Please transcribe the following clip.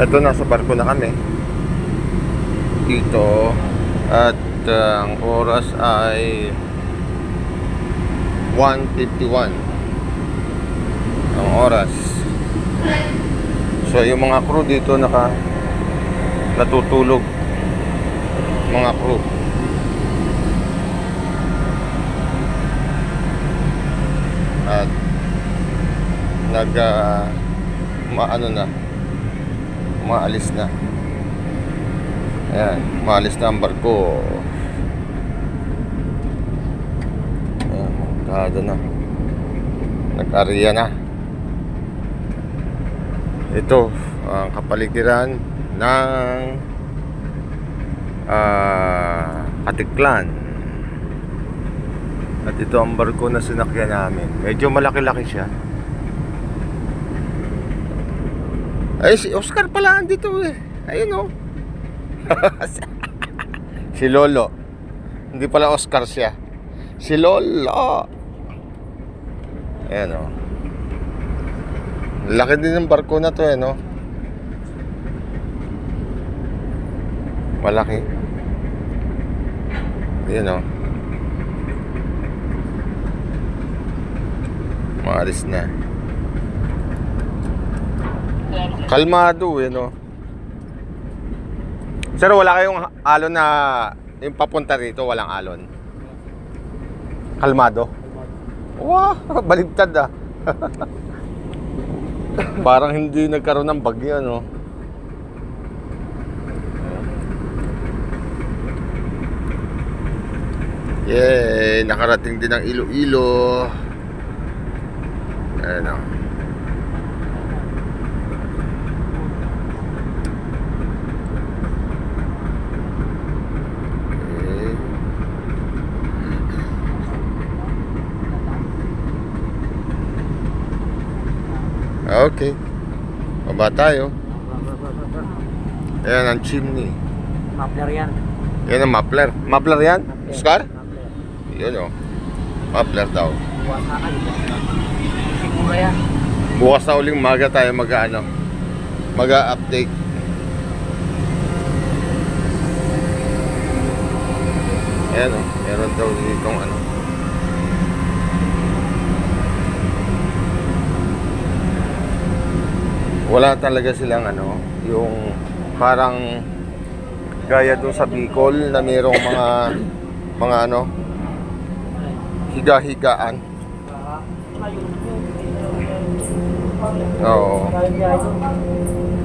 Ito, nasa barko na kami dito. At ang oras ay 1:51 ang oras. So yung mga crew dito natutulog, mga crew. At umaalis na. Ayan, umaalis na ang barko. Ayan, kada na. Nag-area na. Ito ang kapaligiran ng Katiklan. At ito ang barko na sinakyan namin. Medyo malaki-laki siya. Ay, si Oscar pala andito eh. Ayun oh. Si Lolo. Hindi pala Oscar siya. Si Lolo. Ayan oh. Laki din ng barko na to eh, no? Malaki. Ayan oh. Maalis na. Kalmado eh, no? Sir, wala kayong alon na yung papunta rito, walang alon? Kalmado? Wow, baligtad ah. Parang hindi nagkaroon ng bagyo, no? Yay! Nakarating din ang Iloilo. Ayan o. Okay. Baba tayo. Ayan ang chimney. Muffler yan. Yan ang muffler. Muffler yan? Muffler. Oscar? Muffler. Yun o. Muffler daw. Siguro yan. Bukas na uling maga tayo mag-update. Ayan o. Meron daw ditong ano. Wala talaga silang ano, yung parang gaya doon sa Bicol na mayroong mga ano, higa-higaan. Oo.